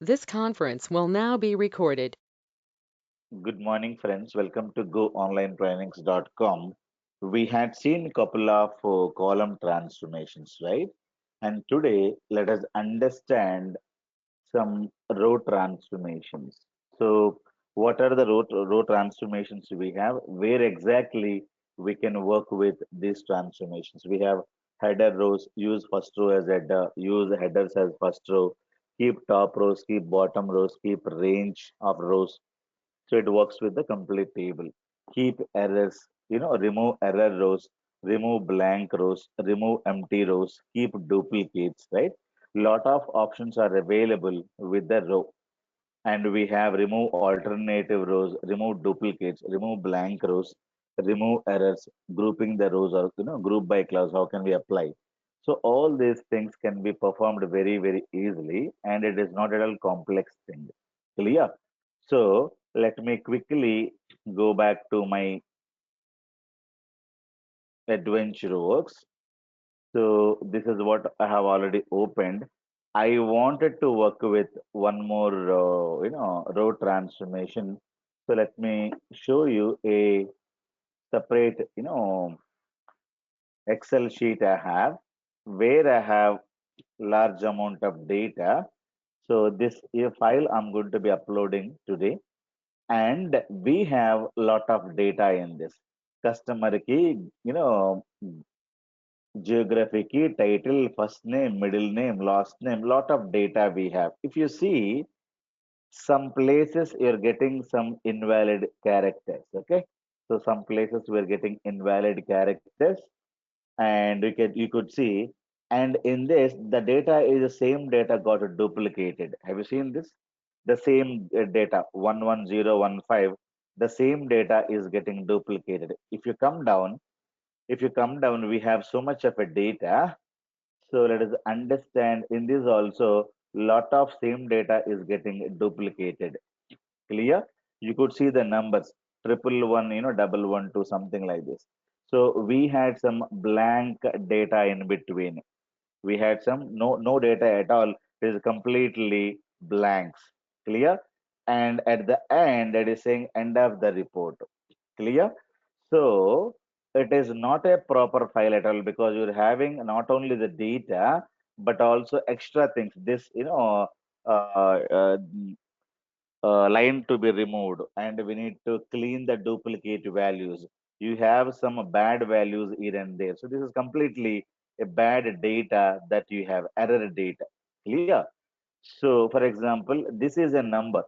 This conference will now be recorded. Good morning, friends. Welcome to GoOnlineTrainings.com. We had seen a couple of column transformations, right? And today, let us understand some row transformations. So, what are the row transformations we have? Where exactly we can work with these transformations? We have header rows, use first row as header, use headers as first row, keep top rows, keep bottom rows, keep range of rows, so it works with the complete table. Keep errors, remove error rows, remove blank rows, remove empty rows, keep duplicates, right? Lot of options are available with the row. And we have remove alternative rows, remove duplicates, remove blank rows, remove errors, grouping the rows or group by class. How can we apply? So all these things can be performed very, very easily, and it is not at all complex thing. Clear? So let me quickly go back to my adventure works. So this is what I have already opened. I wanted to work with one more, row transformation. So let me show you a separate, Excel sheet I have where I have large amount of data. So this a file I'm going to be uploading today, and we have lot of data in this. Customer key, geography key, title, first name, middle name, last name, lot of data we have. If you see, some places you're getting some invalid characters, okay? So some places we're getting invalid characters, and you could see, and in this, the data is the same data got duplicated. Have you seen this? The same data, 11015, the same data is getting duplicated. If you come down, we have so much of a data. So let us understand in this also, lot of same data is getting duplicated. Clear? You could see the numbers, triple one, double one two, something like this. So we had some blank data in between. We had some no data at all. It is completely blanks. Clear? And at the end, it is saying end of the report. Clear? So it is not a proper file at all because you're having not only the data but also extra things. This, uh, uh, line to be removed, and we need to clean the duplicate values. You have some bad values here and there. So this is completely a bad data that you have, error data. Clear? So, for example, this is a number.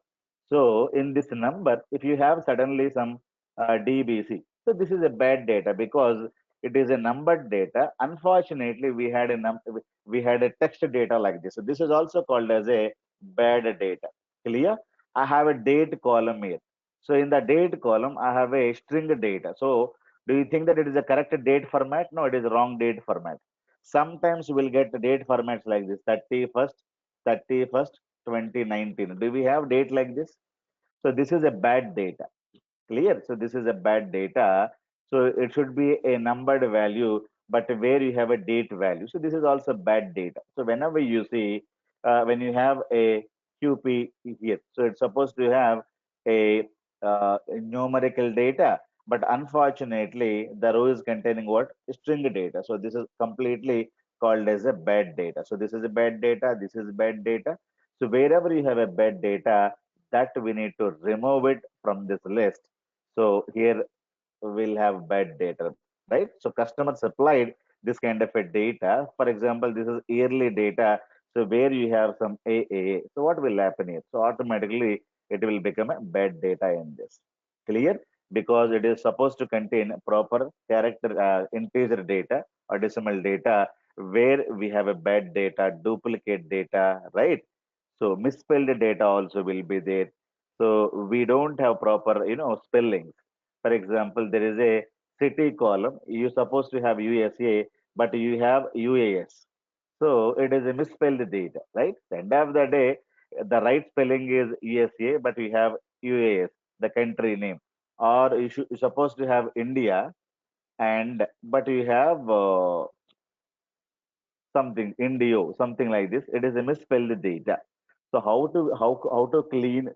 So, in this number, if you have suddenly some DBC, so this is a bad data because it is a numbered data. Unfortunately, we had a text data like this. So, this is also called as a bad data. Clear? I have a date column here. So, in the date column, I have a string data. So, do you think that it is a correct date format? No, it is a wrong date format. Sometimes we'll get the date formats like this: 31st, 2019. Do we have date like this? So this is a bad data. Clear? So this is a bad data. So it should be a numbered value, but where you have a date value. So this is also bad data. So whenever you see, when you have a QP here, so it's supposed to have a numerical data, but unfortunately the row is containing what? String data. So this is completely called as a bad data. So this is a bad data. This is bad data. So wherever you have a bad data, that we need to remove it from this list. So here we'll have bad data, right? So customer supplied this kind of a data. For example, this is yearly data. So where you have some AAA, so what will happen here? So automatically it will become a bad data in this. Clear? Because it is supposed to contain proper character integer data or decimal data, where we have a bad data, duplicate data, right? So misspelled data also will be there. So we don't have proper, spellings. For example, there is a city column. You're supposed to have USA, but you have UAS. So it is a misspelled data, right? The end of the day, the right spelling is USA, but you have UAS, the country name. Or you're supposed to have India, and but you have something Indio, something like this. It is a misspelled data. So how to clean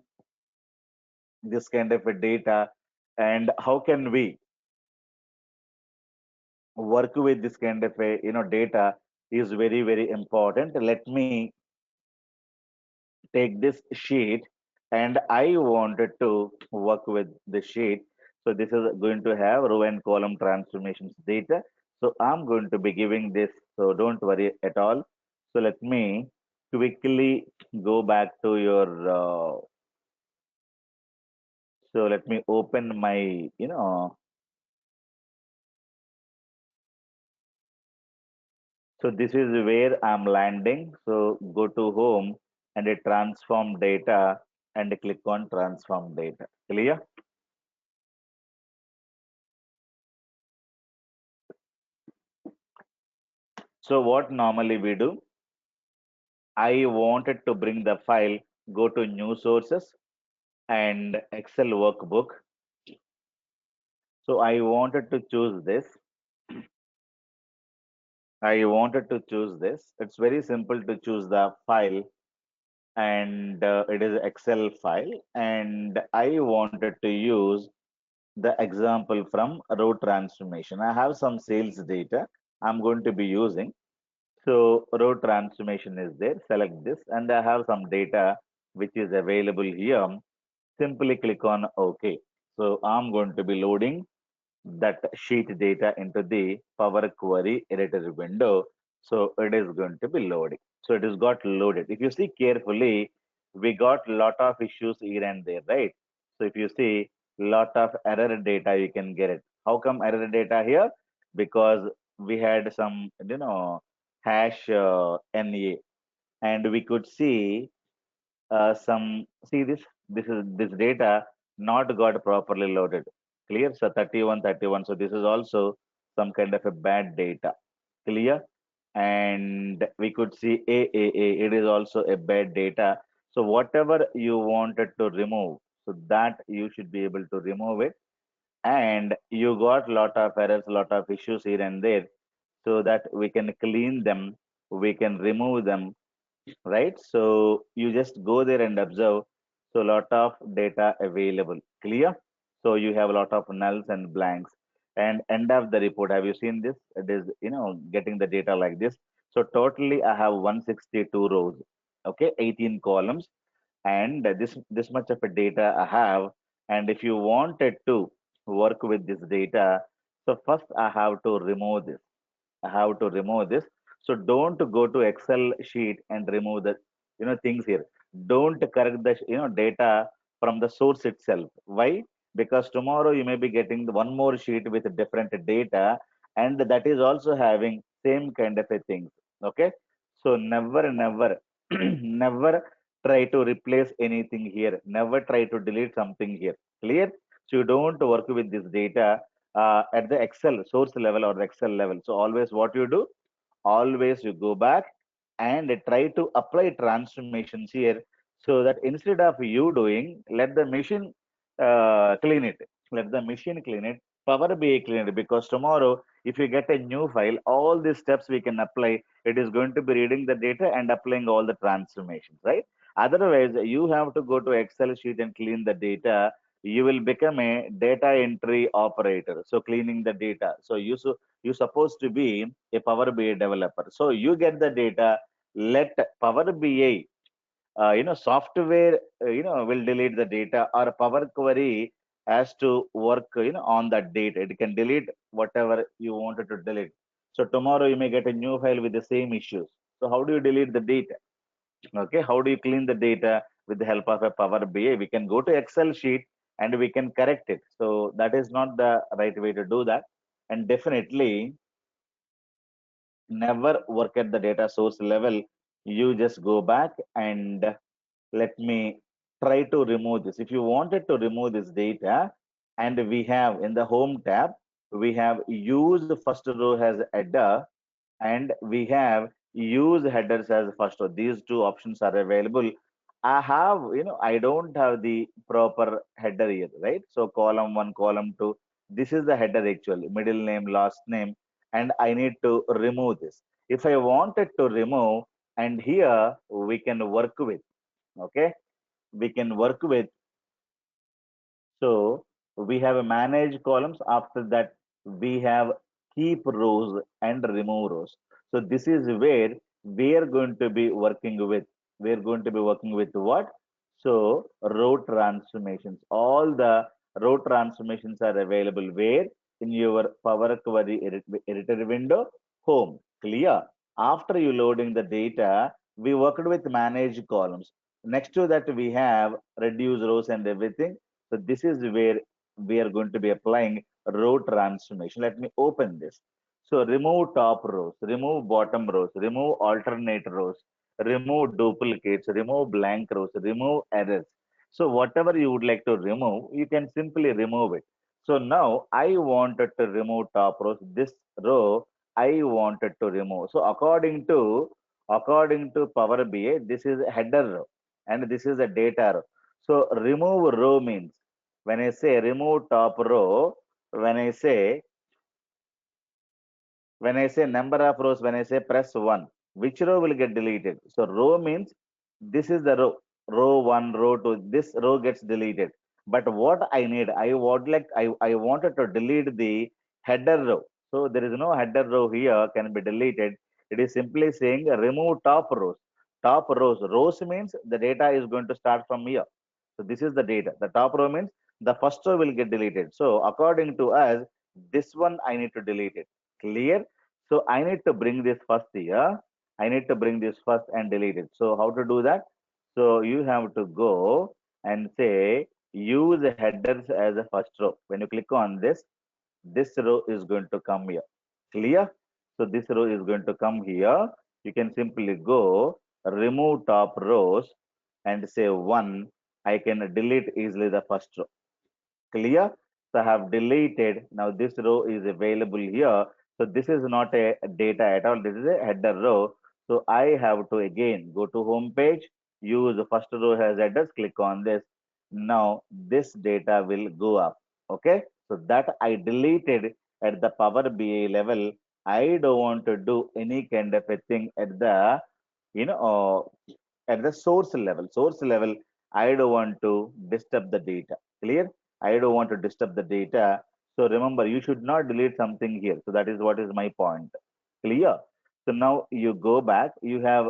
this kind of a data, and how can we work with this kind of a data is very very important. Let me take this sheet, and I wanted to work with the sheet. So this is going to have row and column transformations data. So I'm going to be giving this, so don't worry at all. So let me quickly go back to your, so let me open my, so this is where I'm landing. So go to home and a transform data and click on transform data. Clear? So what normally we do, I wanted to bring the file, go to new sources and Excel workbook. So I wanted to choose this. I wanted to choose this. It's very simple to choose the file, and it is Excel file. And I wanted to use the example from row transformation. I have some sales data I'm going to be using. So row transformation is there. Select this, and I have some data which is available here. Simply click on OK. So I'm going to be loading that sheet data into the Power Query editor window. So it is going to be loading. So it is got loaded. If you see carefully, we got lot of issues here and there, right? So if you see lot of error data, you can get it. How come error data here? Because we had some, hash NA, and we could see some, see this data not got properly loaded. Clear? So 31 31, so this is also some kind of a bad data. Clear? And we could see AAA, it is also a bad data. So whatever you wanted to remove, so that you should be able to remove it. And you got lot of errors, lot of issues here and there, so that we can clean them, we can remove them, right? So you just go there and observe. So lot of data available. Clear? So you have a lot of nulls and blanks. And end of the report, have you seen this? It is, getting the data like this. So totally I have 162 rows. Okay, 18 columns, and this much of a data I have. And if you wanted to work with this data, so first I have to remove this. I have to remove this. So don't go to Excel sheet and remove the things here. Don't correct the data from the source itself. Why? Because tomorrow you may be getting the one more sheet with different data, and that is also having same kind of a thing. Okay. So never, never try to replace anything here. Never try to delete something here. Clear? So you don't work with this data at the Excel source level or the Excel level. So always what you do, always you go back and try to apply transformations here, so that instead of you doing, let the machine clean it. Let the machine clean it. Power BI clean it, because tomorrow if you get a new file, all these steps we can apply. It is going to be reading the data and applying all the transformations, right? Otherwise, you have to go to Excel sheet and clean the data. You will become a data entry operator. So cleaning the data. So you're supposed to be a Power BI developer. So you get the data. Let Power BI, software, will delete the data, or Power Query has to work, on that data. It can delete whatever you wanted to delete. So tomorrow you may get a new file with the same issues. So how do you delete the data? Okay, how do you clean the data? With the help of a Power BI, we can go to Excel sheet and we can correct it. So that is not the right way to do that. And definitely never work at the data source level. You just go back and let me try to remove this. If you wanted to remove this data, and we have in the home tab, we have use first row as header, and we have use headers as first row. These two options are available. I have, I don't have the proper header here, right? So column one, column two, this is the header actually, middle name, last name, and I need to remove this. If I wanted to remove, and here we can work with. Okay, we can work with. So we have a manage columns. After that, we have keep rows and remove rows. So this is where we are going to be working with. We are going to be working with what? So row transformations. All the row transformations are available where? In your Power Query editor window, home. Clear? After you loading the data, we worked with manage columns. Next to that, we have reduce rows and everything. So this is where we are going to be applying row transformation. Let me open this. So remove top rows, remove bottom rows, remove alternate rows, remove duplicates, remove blank rows, remove errors. So whatever you would like to remove, you can simply remove it. So now I wanted to remove top rows. This row I wanted to remove. So according to Power BI, this is a header row and this is a data row. So remove row means when I say remove top row, when I say when I say number of rows, when I say press 1, which row will get deleted? So row means this is the row, row 1, row 2, this row gets deleted. But what I need, I wanted to delete the header row. So there is no header row here can be deleted. It is simply saying remove top rows. Top rows. Rows means the data is going to start from here. So this is the data. The top row means the first row will get deleted. So according to us, this one I need to delete it. Clear? So I need to bring this first here. I need to bring this first and delete it. So how to do that? So you have to go and say use headers as a first row. When you click on this row is going to come here. Clear? So this row is going to come here. You can simply go remove top rows and say one. I can delete easily the first row. Clear? So I have deleted. Now this row is available here. So this is not a data at all. This is a header row. So I have to again go to home page, use the first row as headers, click on this. Now this data will go up. Okay. So that I deleted at the Power BI level. I don't want to do any kind of a thing at the, you know, at the source level. Source level, I don't want to disturb the data. Clear? I don't want to disturb the data. So remember, you should not delete something here. So that is what is my point. Clear? So now you go back, you have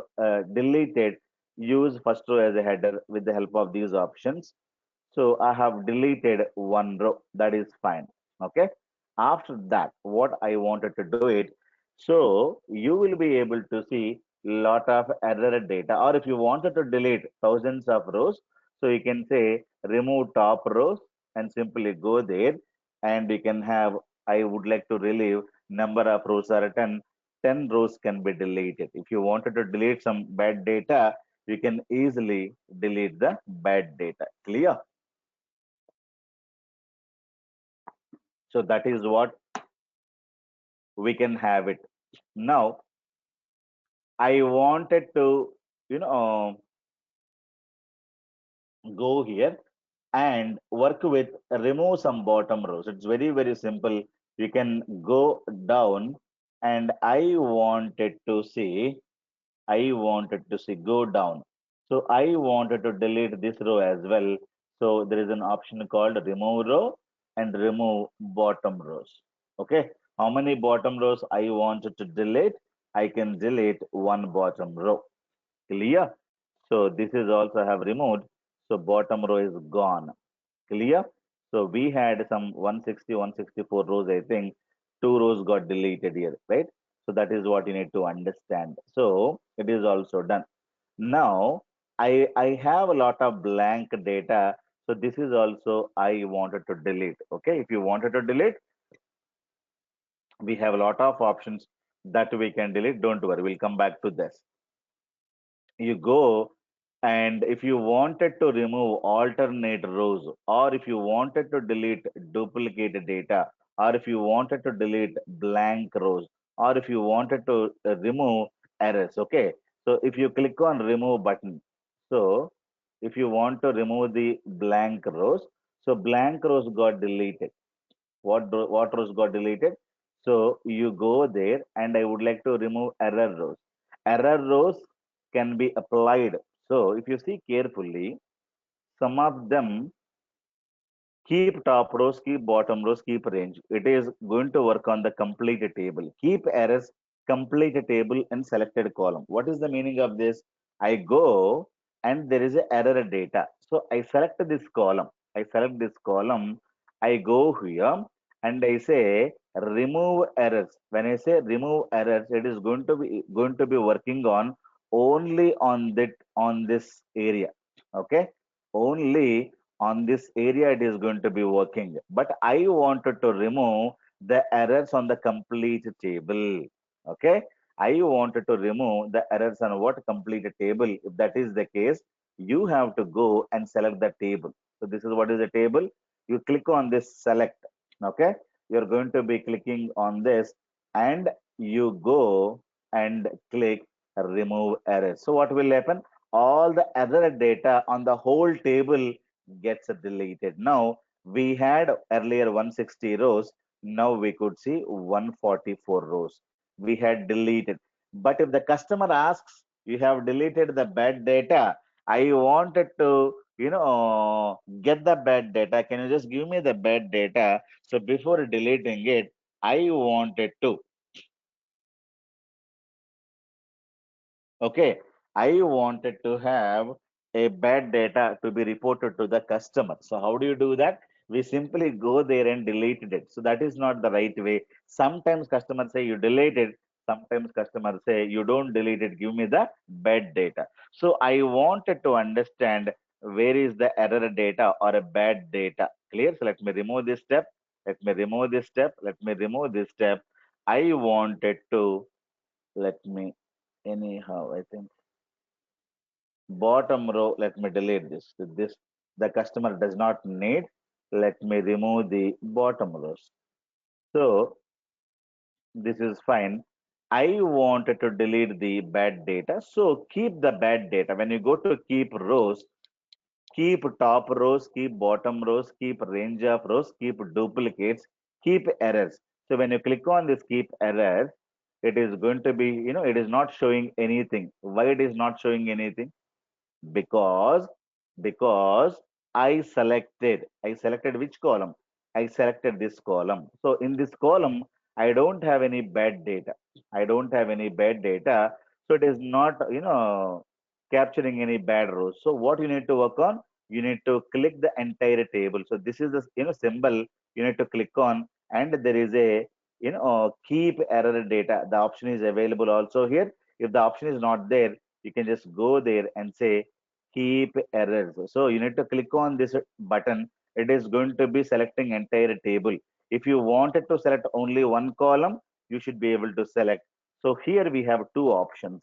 deleted, use first row as a header with the help of these options. So I have deleted one row. That is fine. Okay. After that, what I wanted to do it. So you will be able to see lot of error data. Or if you wanted to delete thousands of rows, so you can say remove top rows and simply go there and you can have, I would like to relieve number of rows are 10. 10 rows can be deleted. If you wanted to delete some bad data, you can easily delete the bad data. Clear? So that is what we can have it. Now, I wanted to, you know, go here and work with remove some bottom rows. It's very, very simple. You can go down and I wanted to see go down. So I wanted to delete this row as well. So there is an option called remove row and remove bottom rows. Okay. How many bottom rows I wanted to delete? I can delete one bottom row. Clear? So this is also have removed. So bottom row is gone. Clear? So we had some 160, 164 rows, I think. Two rows got deleted here, right? So that is what you need to understand. So it is also done. Now I have a lot of blank data. So this is also I wanted to delete. Okay, if you wanted to delete, we have a lot of options that we can delete. Don't worry, we'll come back to this. You go and if you wanted to remove alternate rows or if you wanted to delete duplicate data or if you wanted to delete blank rows or if you wanted to remove errors, okay, so if you click on remove button, so if you want to remove the blank rows, so blank rows got deleted. What rows got deleted? So you go there and I would like to remove error rows. Error rows can be applied. So if you see carefully, some of them keep top rows, keep bottom rows, keep range. It is going to work on the complete table. Keep errors, complete table and selected column. What is the meaning of this? I go and there is a error data. So I select this column. I select this column. I go here and I say remove errors. When I say remove errors, it is going to be working on only on this area. Okay, only on this area it is going to be working, but I wanted to remove the errors on the complete table. Okay, I wanted to remove the errors on what complete table. If that is the case, you have to go and select the table. So this is what is the table. You click on this select. Okay, you're going to be clicking on this and you go and click remove errors. So what will happen? All the other data on the whole table gets deleted. Now we had earlier 160 rows. Now we could see 144 rows. We had deleted. But if the customer asks, you have deleted the bad data, I wanted to, get the bad data. Can you just give me the bad data? So before deleting it, I wanted to. Okay, I wanted to have a bad data to be reported to the customer. So how do you do that? We simply go there and deleted it. So that is not the right way. Sometimes customers say you delete it. Sometimes customers say you don't delete it. Give me the bad data. So I wanted to understand where is the error data or a bad data. Clear? So let me remove this step. Let me remove this step. Let me remove this step. I wanted to let me anyhow. I think bottom row, let me delete this the customer does not need. Let me remove the bottom rows. So this is fine. I wanted to delete the bad data, so keep the bad data. When you go to keep rows, keep top rows, keep bottom rows, keep range of rows, keep duplicates, keep errors. So when you click on this keep errors, it is going to be, it is not showing anything. Why it is not showing anything? Because because I selected which column? I selected this column. So in this column I don't have any bad data. I don't have any bad data. So it is not capturing any bad rows. So what you need to work on? You need to click the entire table. So this is the symbol you need to click on, and there is a keep error data. The option is available also here. If the option is not there, you can just go there and say keep errors. So you need to click on this button. It is going to be selecting entire table. If you wanted to select only one column, you should be able to select. So here we have two options.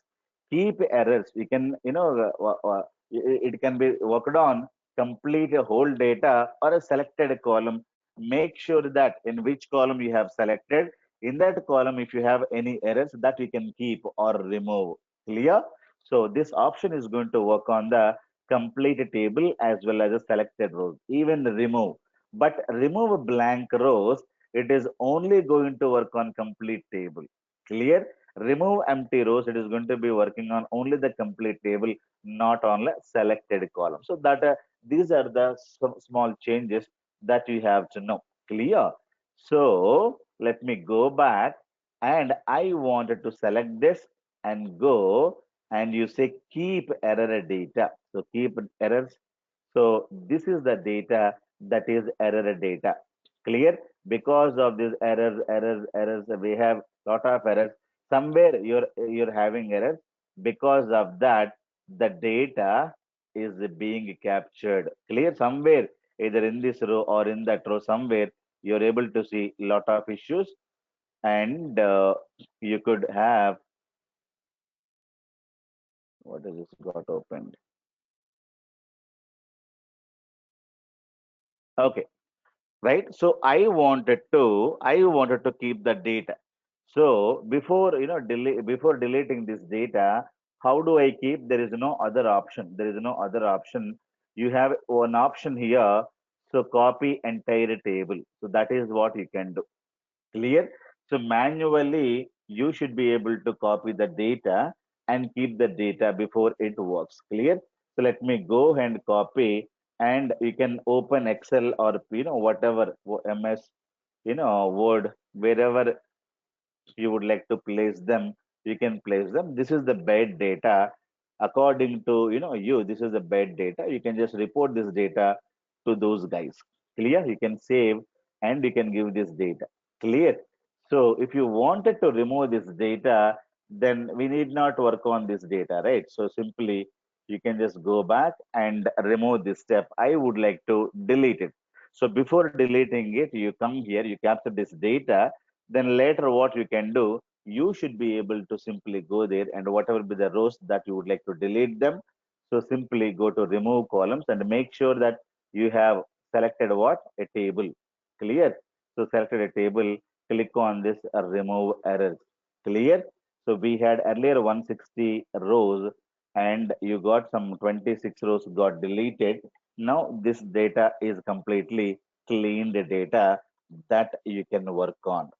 Keep errors. We can, it can be worked on complete a whole data or a selected column. Make sure that in which column you have selected. In that column, if you have any errors, that you can keep or remove. Clear? So this option is going to work on the complete table as well as a selected rows, even remove. But remove blank rows, it is only going to work on complete table. Clear? Remove empty rows, it is going to be working on only the complete table, not on the selected column. So that these are the small changes that you have to know. Clear? So let me go back, and I wanted to select this and go, and you say keep error data. So keep errors. So this is the data that is error data. Clear? Because of these errors, we have lot of errors. Somewhere you're having errors. Because of that, the data is being captured. Clear? Somewhere, either in this row or in that row, somewhere you're able to see lot of issues, and you could have what is this got opened? Okay, right. So I wanted to keep the data. So before before deleting this data, how do I keep? There is no other option. There is no other option. You have one option here. So copy entire table. So that is what you can do. Clear? So manually you should be able to copy the data and keep the data before it works. Clear? So let me go and copy, and you can open Excel or whatever MS, Word, wherever you would like to place them, you can place them. This is the bad data. According to you, this is the bad data. You can just report this data to those guys. Clear? You can save and you can give this data. Clear? So if you wanted to remove this data, then we need not work on this data, right? So simply you can just go back and remove this step. I would like to delete it. So before deleting it, you come here, you capture this data, then later what you can do, you should be able to simply go there, and whatever be the rows that you would like to delete them, so simply go to remove columns and make sure that you have selected what, a table. Clear? So selected a table, click on this remove errors. Clear? So we had earlier 160 rows and you got some 26 rows got deleted. Now this data is completely cleaned data that you can work on.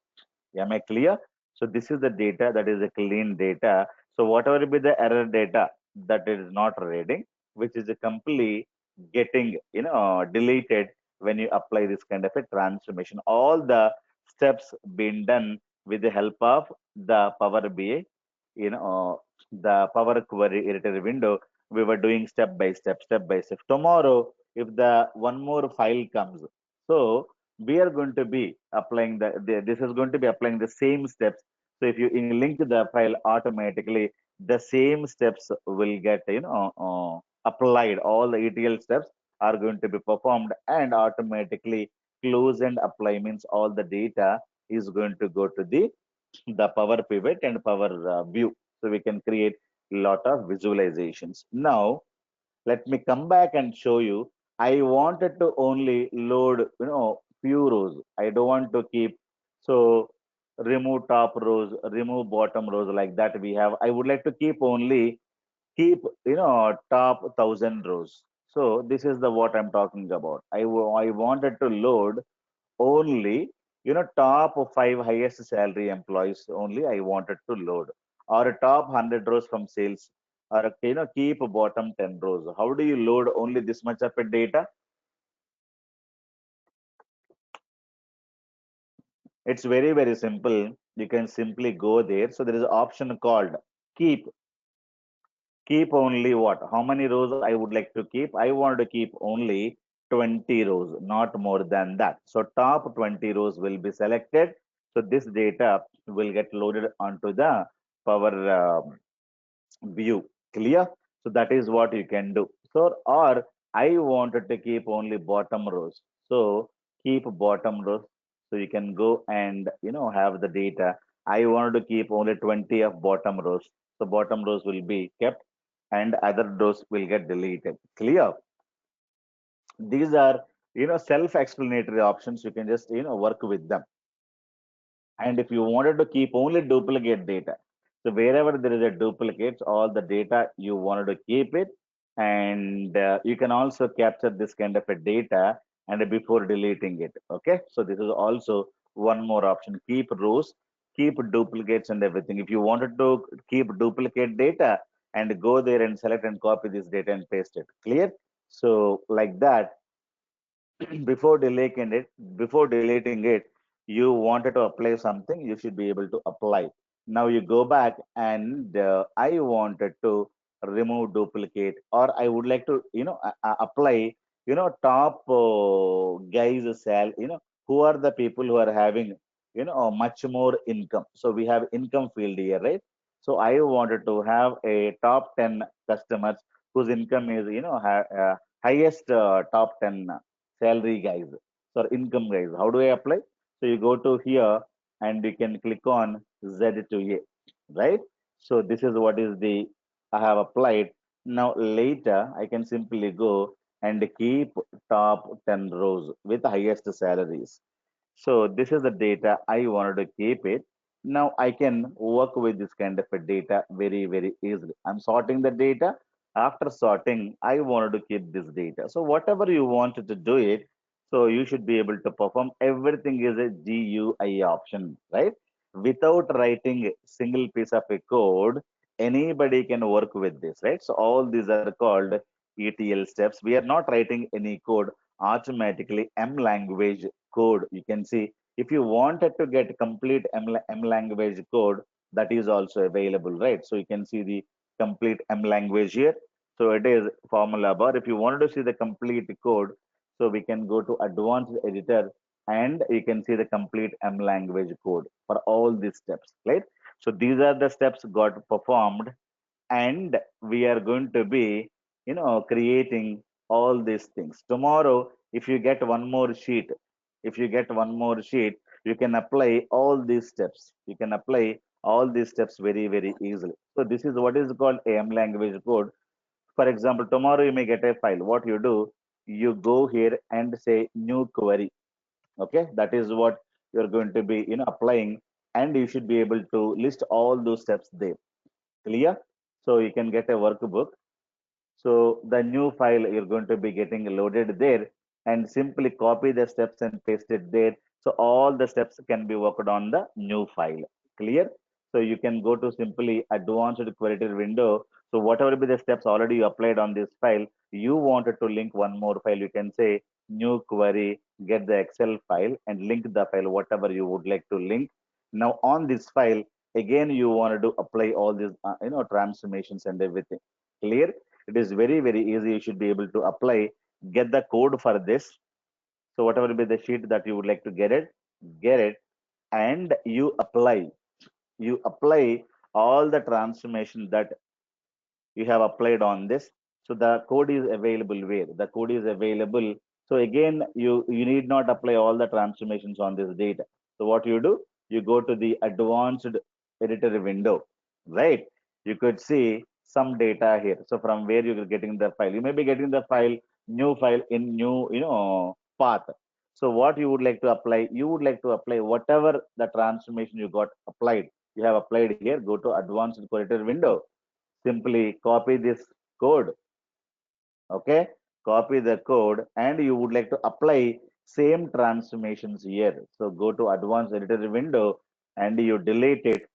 Am I clear? So this is the data that is a clean data. So whatever be the error data that is not reading, which is a complete getting deleted when you apply this kind of a transformation. All the steps being done with the help of the Power BI, the Power Query editor window. We were doing step by step, step by step. Tomorrow, if the one more file comes, so we are going to be applying this is going to be applying the same steps. So if you link the file automatically, the same steps will get applied. All the ETL steps are going to be performed and automatically close and apply means all the data is going to go to the Power Pivot and Power View. So we can create a lot of visualizations. Now let me come back and show you. I wanted to only load few rows. I don't want to keep, so remove top rows, remove bottom rows, like that we have. I would like to keep top 1,000 rows. So this is the what I'm talking about. I wanted to load only top 5 highest salary employees only. I wanted to load, or a top 100 rows from sales, or keep bottom 10 rows. How do you load only this much of a data? It's very simple. You can simply go there. So there is an option called keep. Keep only what, how many rows I would like to keep? I want to keep only 20 rows, not more than that. So top 20 rows will be selected. So this data will get loaded onto the Power View. Clear? So that is what you can do. So, or I wanted to keep only bottom rows, so keep bottom rows. So you can go and have the data. I wanted to keep only 20 of bottom rows, so bottom rows will be kept and other rows will get deleted. Clear? These are self-explanatory options. You can just work with them. And if you wanted to keep only duplicate data, so wherever there is a duplicate, all the data you wanted to keep it, and you can also capture this kind of a data and before deleting it. Okay, so this is also one more option. Keep rows, keep duplicates and everything. If you wanted to keep duplicate data, and go there and select and copy this data and paste it. Clear? So like that, before deleting it, you wanted to apply something, you should be able to apply. Now you go back and I wanted to remove duplicate, or I would like to apply top guys sal who are the people who are having much more income. So we have income field here, right? So I wanted to have a top 10 customers whose income is highest, top 10 salary guys, so income guys. How do I apply? So you go to here and you can click on Z to A, right? So this is what is the I have applied. Now later I can simply go and keep top 10 rows with highest salaries. So this is the data I wanted to keep it. Now I can work with this kind of a data very easily. I'm sorting the data. After sorting, I wanted to keep this data. So whatever you wanted to do it, so you should be able to perform. Everything is a GUI option, right? Without writing a single piece of a code, anybody can work with this, right? So all these are called ETL steps. We are not writing any code automatically. M language code, you can see if you wanted to get complete M language code, that is also available, right? So you can see the complete M language here. So it is formula bar. If you wanted to see the complete code, so we can go to advanced editor and you can see the complete M language code for all these steps, right? So these are the steps got performed, and we are going to be, creating all these things. Tomorrow, if you get one more sheet, you can apply all these steps. You can apply all these steps very, very easily. So this is what is called AM language code. For example, tomorrow you may get a file. What you do, you go here and say new query. Okay, that is what you're going to be, applying, and you should be able to list all those steps there. Clear? So you can get a workbook. So the new file you're going to be getting loaded there, and simply copy the steps and paste it there. So all the steps can be worked on the new file. Clear? So you can go to simply advanced query window. So whatever be the steps already you applied on this file, you wanted to link one more file, you can say new query, get the Excel file and link the file, whatever you would like to link. Now on this file, again, you wanted to apply all these, transformations and everything. Clear? It is very, very easy. You should be able to apply, get the code for this. So whatever be the sheet that you would like to get it, and you apply all the transformation that you have applied on this. So the code is available where? The code is available. So again, you need not apply all the transformations on this data. So what you do, you go to the advanced editor window, right? You could see some data here. So from where you're getting the file, you may be getting the file, new file in new, path. So what you would like to apply, you would like to apply whatever the transformation you got applied. You have applied here, go to advanced editor window, simply copy this code. Okay, copy the code, and you would like to apply same transformations here. So go to advanced editor window and you delete it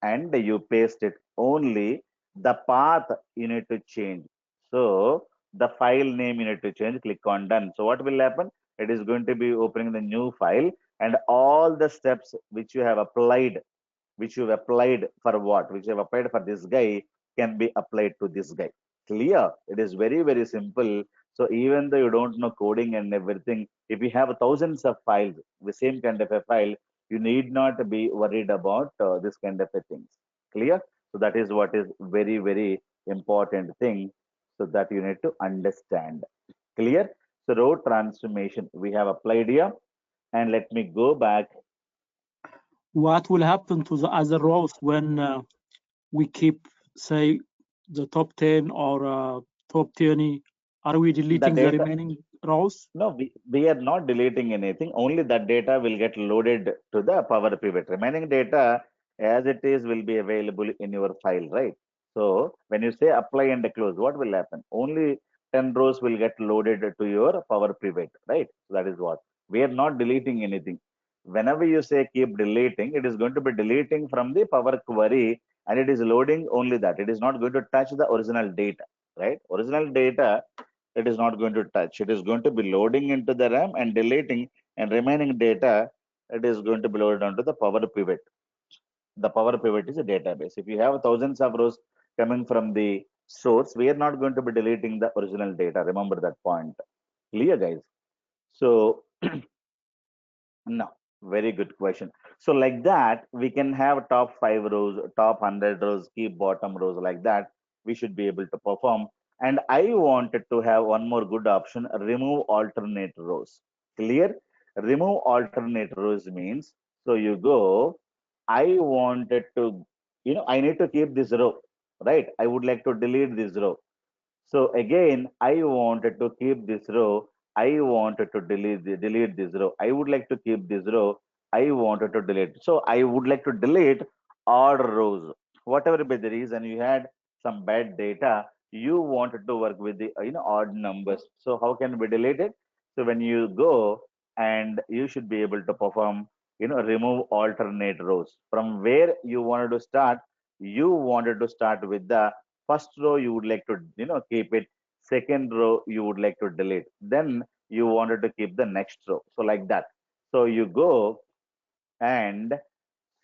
and you paste it. Only the path you need to change. So the file name you need to change. Click on done. So what will happen? It is going to be opening the new file, and all the steps which you have applied, which you've applied for what, which you have applied for this guy, can be applied to this guy. Clear? It is very, very simple. So even though you don't know coding and everything, if you have thousands of files, the same kind of a file, you need not be worried about this kind of a things. Clear? So that is what is very, very important thing. So that you need to understand. Clear? So row transformation we have applied here, and let me go back. What will happen to the other rows when we keep, say, the top 10 or top 20? Are we deleting the remaining rows? No, we are not deleting anything. Only that data will get loaded to the Power Pivot. Remaining data as it is will be available in your file, right? So when you say apply and close, what will happen? Only 10 rows will get loaded to your Power Pivot, right? So that is what. We are not deleting anything. Whenever you say keep deleting, it is going to be deleting from the Power Query, and it is loading only that. It is not going to touch the original data, right? Original data it is not going to touch. It is going to be loading into the RAM and deleting, and remaining data, it is going to be loaded onto the Power Pivot. The Power Pivot is a database. If you have thousands of rows coming from the source, we are not going to be deleting the original data. Remember that point. Clear, guys? So no, very good question. So like that, we can have top 5 rows, top 100 rows, keep bottom rows like that. We should be able to perform. And I wanted to have one more good option, remove alternate rows. Clear? Remove alternate rows means, so you go, I wanted to, I need to keep this row, right? I would like to delete this row. So again, I wanted to keep this row. I wanted to delete this row. I would like to keep this row. I wanted to delete. So I would like to delete odd rows. Whatever be the reason, you had some bad data, you wanted to work with the odd numbers. So how can we delete it? So when you go, and you should be able to perform, remove alternate rows. From where you wanted to start, you wanted to start with the first row, you would like to keep it. second row you would like to delete, then you wanted to keep the next row. So like that. So you go and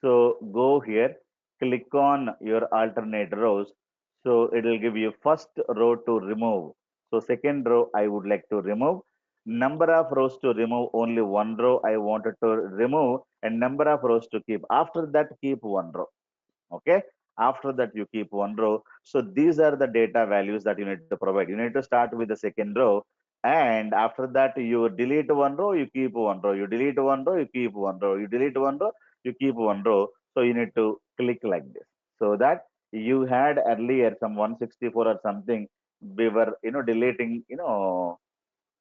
so go here, click on your alternate rows. So it will give you first row to remove. So second row I would like to remove. Number of rows to remove, only one row I wanted to remove, and number of rows to keep. After that, keep one row. Okay. After that, you keep one row. So these are the data values that you need to provide. You need to start with the second row. And after that, you delete one row, you keep one row. You delete one row, you keep one row. You delete one row, you keep one row. So you need to click like this. So that you had earlier some 164 or something. We were, deleting,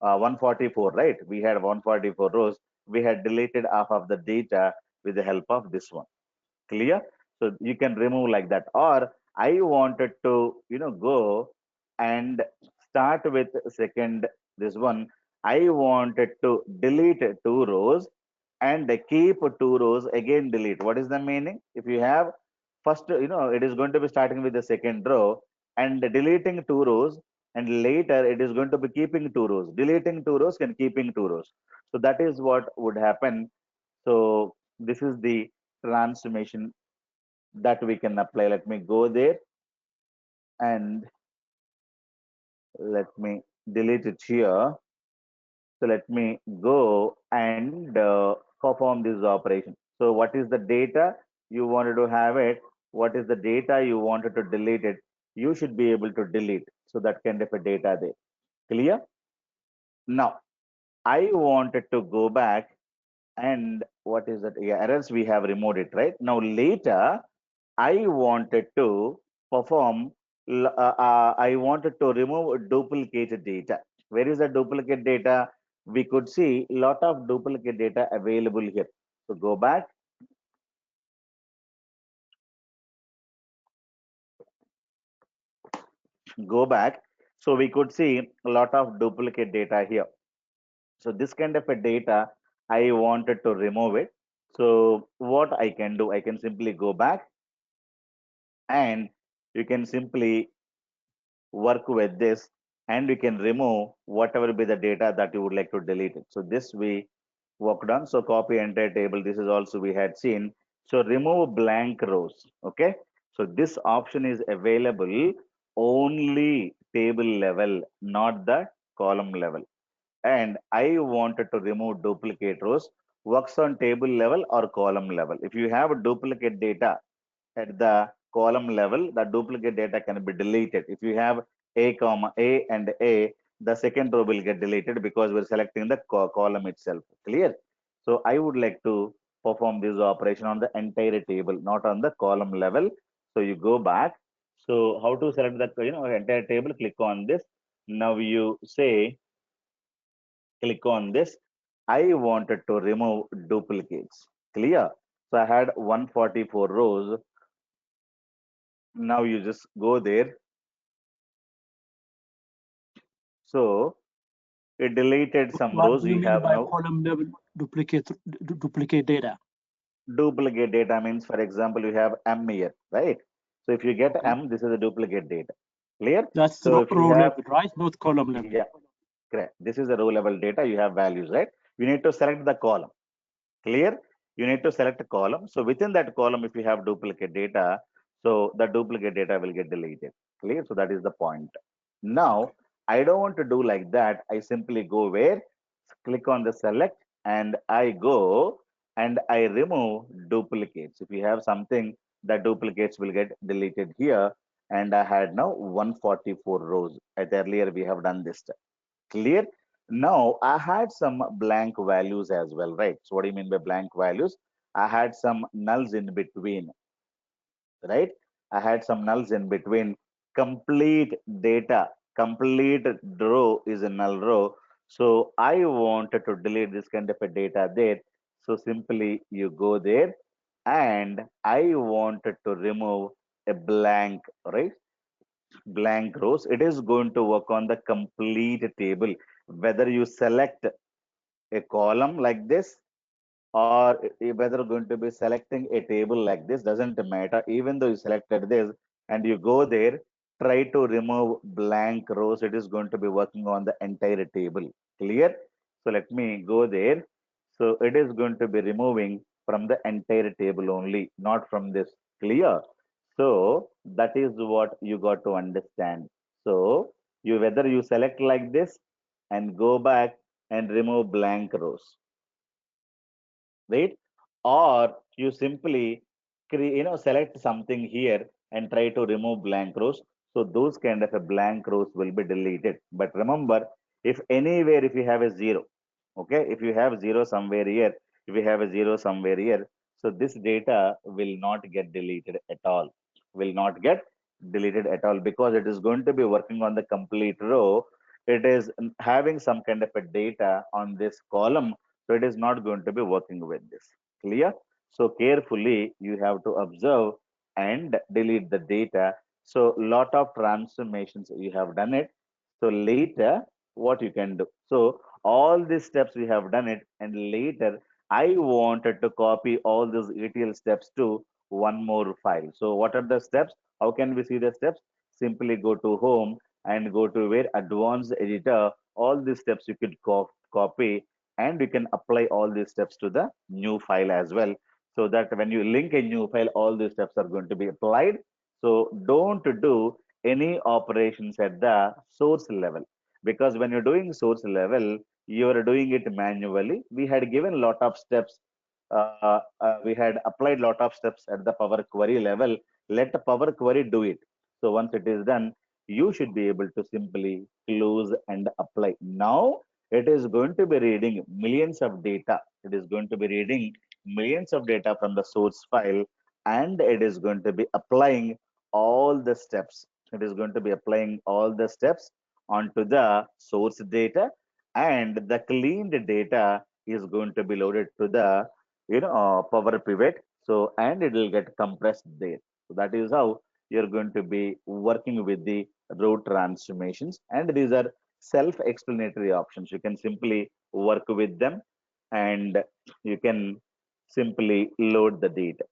144, right? We had 144 rows. We had deleted half of the data with the help of this one. Clear? So you can remove like that. Or I wanted to, go and start with second, this one. I wanted to delete two rows and keep two rows, again delete. What is the meaning? If you have first, it is going to be starting with the second row and deleting two rows, and later it is going to be keeping two rows, deleting two rows and keeping two rows. So that is what would happen. So this is the transformation that we can apply. Let me go there and let me delete it here. So let me go and perform this operation. So what is the data you wanted to have it? What is the data you wanted to delete it? You should be able to delete. So that kind of a data there. Clear? Now, I wanted to go back and what is that? Yeah, errors we have removed it, right? Now later, I wanted to perform, I wanted to remove duplicate data. Where is the duplicate data? We could see a lot of duplicate data available here. So go back. Go back. So we could see a lot of duplicate data here. So this kind of a data, I wanted to remove it. So what I can do, I can simply go back and you can simply work with this and we can remove whatever be the data that you would like to delete it. So this we worked on. So copy entire table. This is also we had seen. So remove blank rows. Okay. So this option is available only table level, not the column level. And I wanted to remove duplicate rows, works on table level or column level. If you have a duplicate data at the column level, the duplicate data can be deleted. If you have A comma A and A, the second row will get deleted because we're selecting the column itself. Clear? So I would like to perform this operation on the entire table, not on the column level. So you go back. So how to select the entire table? Click on this. Now you say, click on this. I wanted to remove duplicates. Clear? So I had 144 rows. Now you just go there. So it deleted some What rows. do you You mean have by now column level duplicate data? duplicate data means, for example, you have M here, right? So if you get M, this is a duplicate data. Clear? That's So if you row have, level, right? Not column level. yeah, correct. This is the row level data. You have values, right? You need to select the column. Clear? You need to select a column. So within that column, if you have duplicate data, so the duplicate data will get deleted. Clear? So that is the point. Now, I don't want to do like that. I simply go where, click on the select, and I go and I remove duplicates. If you have something, the duplicates will get deleted here. And I had now 144 rows. At earlier, we have done this. Clear? Now, I had some blank values as well, right? So what do you mean by blank values? I had some nulls in between, right? I had some nulls in between. Complete data, complete row is a null row. So I wanted to delete this kind of a data there. So simply you go there and I wanted to remove a blank, right? Blank rows. It is going to work on the complete table. Whether you select a column like this or whether going to be selecting a table like this doesn't matter. Even though you selected this and you go there try to remove blank rows, it is going to be working on the entire table. Clear? So let me go there. So it is going to be removing from the entire table only, not from this. Clear? So that is what you got to understand. So you whether you select like this and go back and remove blank rows, right? Or you simply select something here and try to remove blank rows. So those kind of a blank rows will be deleted. But remember, if anywhere if you have a zero, okay, if you have zero somewhere here, if you have a zero somewhere here, so this data will not get deleted at all. Will not get deleted at all because it is going to be working on the complete row. It is having some kind of a data on this column, so it is not going to be working with this. Clear? So carefully you have to observe and delete the data. So lot of transformations you have done it. So later what you can do. So all these steps we have done it, and later I wanted to copy all these ETL steps to one more file. So what are the steps? How can we see the steps? Simply go to home and go to where advanced editor. All these steps you could copy, and you can apply all these steps to the new file as well, so that when you link a new file all these steps are going to be applied. So don't do any operations at the source level, because when you're doing source level you are doing it manually. We had given a lot of steps, we had applied lot of steps at the Power Query level. Let the Power Query do it. So once it is done, you should be able to simply close and apply. Now it is going to be reading millions of data. It is going to be reading millions of data from the source file, and it is going to be applying all the steps. It is going to be applying all the steps onto the source data, and the cleaned data is going to be loaded to the Power Pivot. So and it will get compressed there. So that is how you're going to be working with the row transformations, and these are self-explanatory options. You can simply work with them, and you can simply load the data.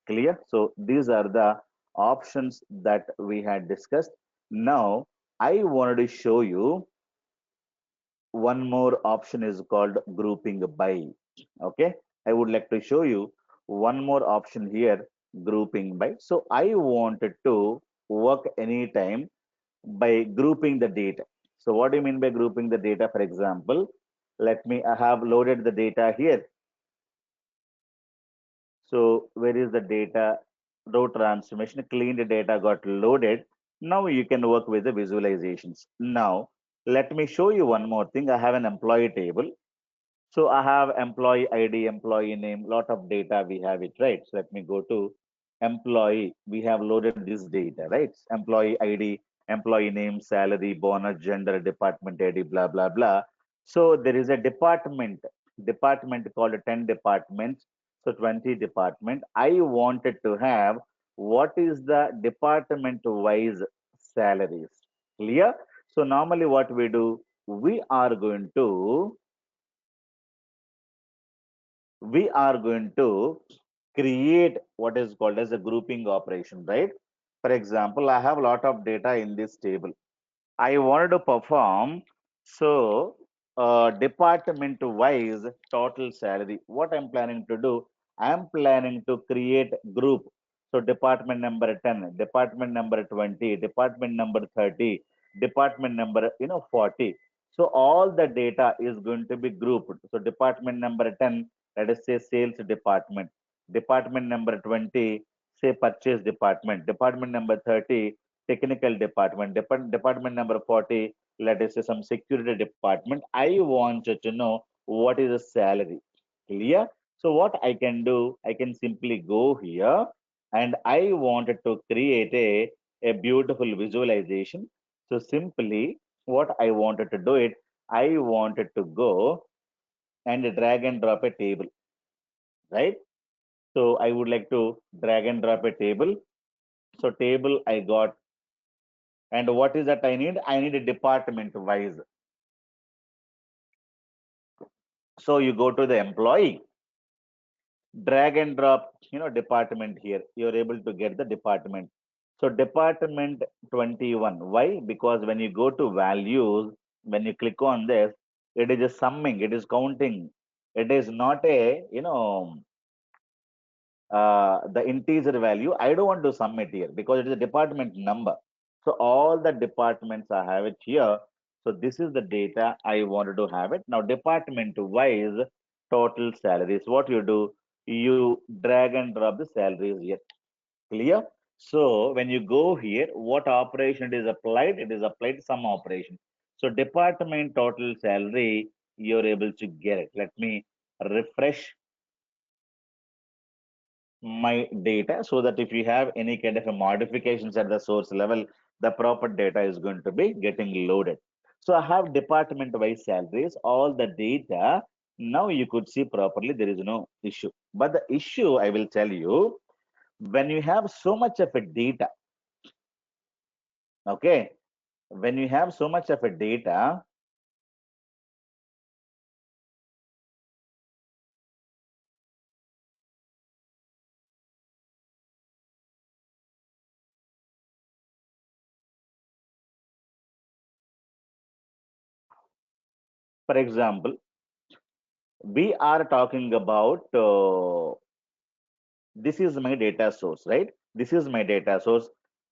Clear? So these are the options that we had discussed. Now I wanted to show you one more option is called grouping by. Okay, I would like to show you one more option here, grouping by. So I wanted to work anytime by grouping the data. So what do you mean by grouping the data? For example, let me, I have loaded the data here. So where is the data? Row transformation, cleaned data got loaded. Now you can work with the visualizations. Now let me show you one more thing. I have an employee table. So I have employee ID, employee name, lot of data we have it, right? So let me go to employee. We have loaded this data, right? Employee ID, employee name, salary, bonus, gender, department ID, blah, blah, blah. So there is a department called 10 departments. So 20 department. I wanted to have what is the department wise salaries. Clear? So normally what we do, we are going to create what is called as a grouping operation, right? For example, I have a lot of data in this table. I wanted to perform, so department wise total salary. What I'm planning to do, I'm planning to create group. So department number 10, department number 20, department number 30, department number 40. So all the data is going to be grouped. So department number 10, let us say sales department. Department number 20, say purchase department. Department number 30, technical department. Department number 40, let us say some security department. I wanted to know what is the salary. Clear? So what I can do, I can simply go here, and I wanted to create a beautiful visualization. So simply what I wanted to do it, I wanted to go and drag and drop a table, right? So I would like to drag and drop a table. So table I got, and what is that I need? I need a department wise. So you go to the employee, drag and drop, department here. You're able to get the department. So department 21. Why? Because when you go to values, when you click on this, it is just summing, it is counting. It is not a, the integer value. I don't want to sum it here because it is a department number. So all the departments I have it here. So this is the data I wanted to have it. Now department wise total salaries. What you do, you drag and drop the salaries here. Clear? So when you go here, what operation it is applied? It is applied some operation. So department total salary, you're able to get it. Let me refresh my data so that if you have any kind of a modifications at the source level, the proper data is going to be getting loaded. So I have department wise salaries, all the data. Now you could see properly, there is no issue. But the issue I will tell you, when you have so much of a data, okay, when you have so much of a data, for example, we are talking about this is my data source, right? This is my data source.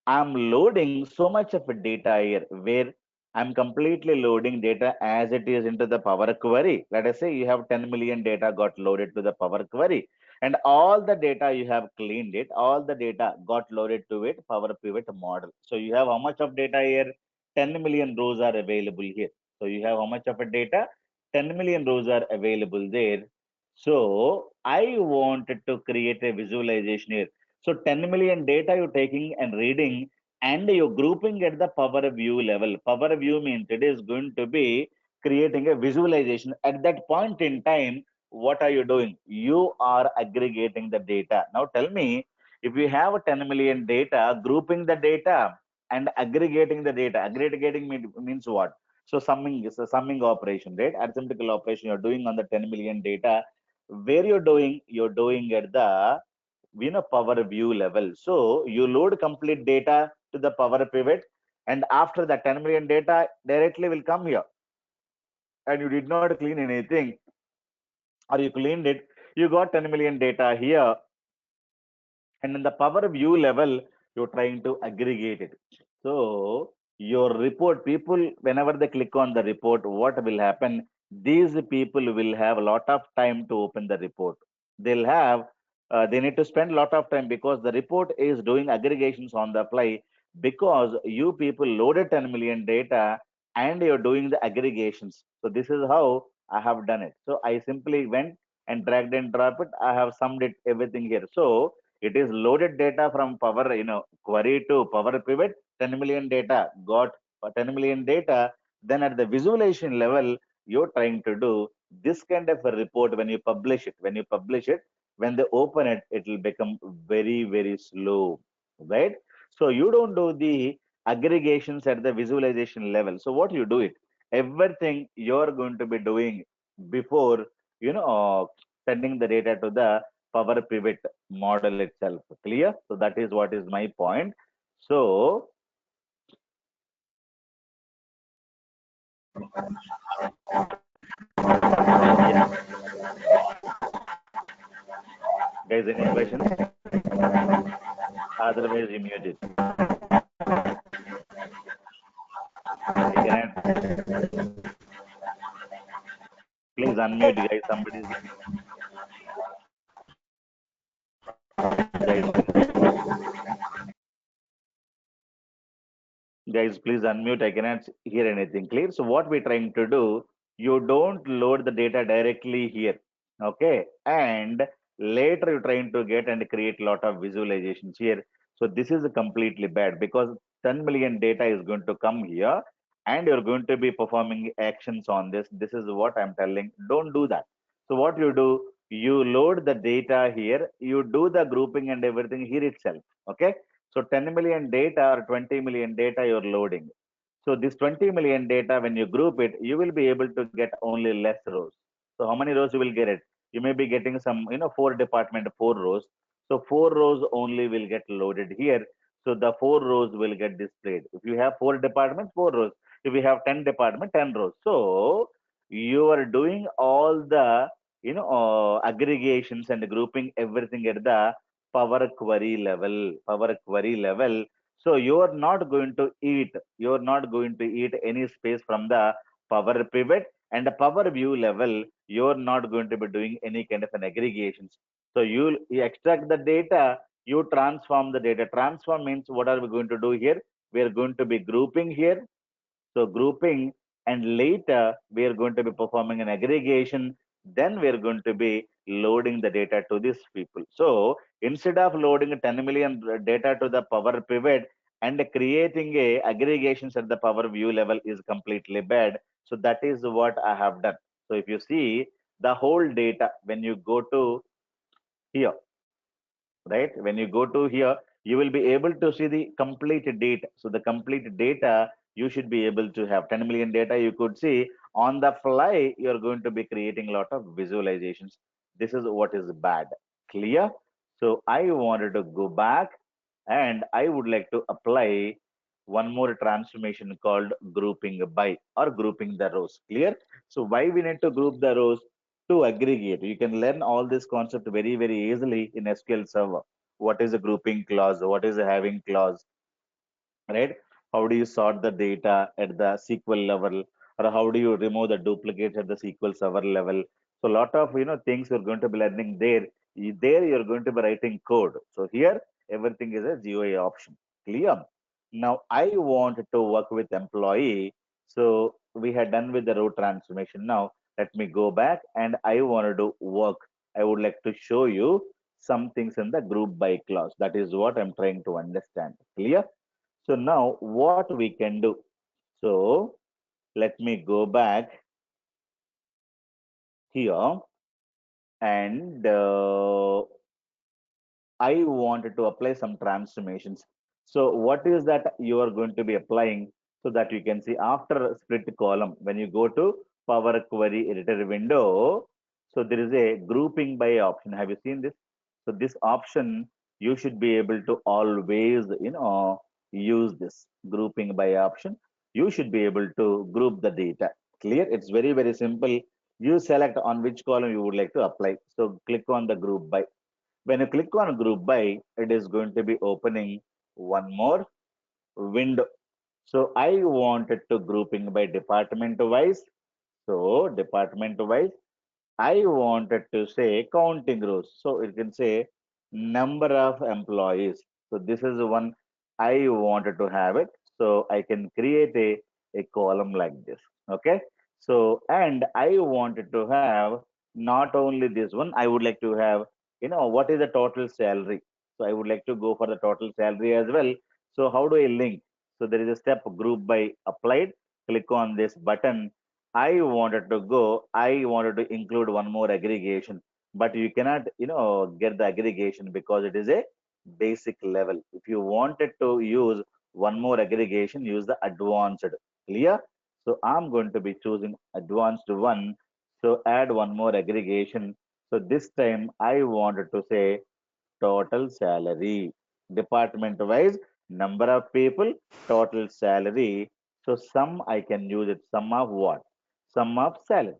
I'm loading so much of data here where I'm completely loading data as it is into the Power Query. Let us say you have 10 million data got loaded to the Power Query, and all the data you have cleaned it, all the data got loaded to it, Power Pivot model. So you have how much of data here? 10 million rows are available here. So you have how much of a data? 10 million rows are available there. So I wanted to create a visualization here. So 10 million data you're taking and reading and you're grouping at the Power View level. Power View means it is going to be creating a visualization. At that point in time, what are you doing? You are aggregating the data. Now tell me, if you have 10 million data, grouping the data and aggregating the data. Aggregating means what? So summing is a summing operation, right? Arithmetical operation you're doing on the 10 million data. Where you're doing at the Power View level. So you load complete data to the Power Pivot, and after the 10 million data directly will come here. And you did not clean anything, or you cleaned it, you got 10 million data here, and in the Power View level, you're trying to aggregate it. So your report, people, whenever they click on the report, what will happen? These people will have a lot of time to open the report. They'll have, they need to spend a lot of time because the report is doing aggregations on the fly because you people loaded 10 million data and you're doing the aggregations. So this is how I have done it. So I simply went and dragged and dropped it. I have summed it everything here. So it is loaded data from Power, query to Power Pivot, 10 million data, got 10 million data. Then at the visualization level, you're trying to do this kind of a report when you publish it. When they open it, it will become very, very slow, right? So you don't do the aggregations at the visualization level. So what you do it, everything you're going to be doing before, sending the data to the Power Pivot model itself. Clear? So that is what is my point. So yeah, guys, any questions? Otherwise, you mute it. You can please unmute, guys. Somebody, guys, please unmute. I cannot hear anything clear. So what we're trying to do, you don't load the data directly here, okay? And later you're trying to get and create a lot of visualizations here. So this is completely bad because 10 million data is going to come here and you're going to be performing actions on this. This is what I'm telling. Don't do that. So what you do, you load the data here, you do the grouping and everything here itself, okay? So 10 million data or 20 million data you're loading. So this 20 million data, when you group it, you will be able to get only less rows. So how many rows you will get it? You may be getting some, 4 department, 4 rows. So 4 rows only will get loaded here. So the 4 rows will get displayed. If you have 4 departments, 4 rows. If you have 10 departments, 10 rows. So you are doing all the aggregations and grouping everything at the Power Query level. Power Query level. So you are not going to eat. You are not going to eat any space from the Power Pivot and the Power View level. You are not going to be doing any kind of an aggregations. So you extract the data, you transform the data. Transform means what are we going to do here? We are going to be grouping here. So grouping, and later we are going to be performing an aggregation. Then we are going to be loading the data to these people. So instead of loading 10 million data to the Power Pivot and creating a aggregations at the Power View level is completely bad. So that is what I have done. So if you see the whole data, when you go to here, right? When you go to here, you will be able to see the complete data. So the complete data, you should be able to have 10 million data. You could see on the fly, you're going to be creating a lot of visualizations. This is what is bad. Clear? So I wanted to go back and I would like to apply one more transformation called grouping by or grouping the rows. Clear? So why we need to group the rows? To aggregate. You can learn all this concept very, very easily in SQL Server. What is a grouping clause? What is a having clause? Right? How do you sort the data at the SQL level? Or how do you remove the duplicates at the SQL Server level? So a lot of things you're going to be learning there. There you're going to be writing code. So here everything is a GUI option. Clear? Now I want to work with employee. So we had done with the row transformation. Now let me go back and I want to do work. I would like to show you some things in the group by clause. That is what I'm trying to understand. Clear? So now what we can do? So let me go back here and I wanted to apply some transformations. So what is that you are going to be applying so that you can see after split column, when you go to Power Query Editor window, so there is a grouping by option. Have you seen this? So this option, you should be able to always, use this grouping by option. You should be able to group the data. Clear? It's very, very simple. You select on which column you would like to apply. So click on the group by. When you click on group by, it is going to be opening one more window. So I wanted to grouping by department wise. So department wise, I wanted to say counting rows. So it can say number of employees. So this is the one I wanted to have it. So I can create a column like this. Okay. So, and I wanted to have not only this one, I would like to have, what is the total salary? So I would like to go for the total salary as well. So how do I link? So there is a step group by applied. Click on this button. I wanted to include one more aggregation, but you cannot, get the aggregation because it is a basic level. If you wanted to use one more aggregation, use the advanced. Clear? So I'm going to be choosing advanced one. So add one more aggregation. So this time I wanted to say total salary. Department wise, number of people, total salary. So sum I can use it. Sum of what? Sum of salary.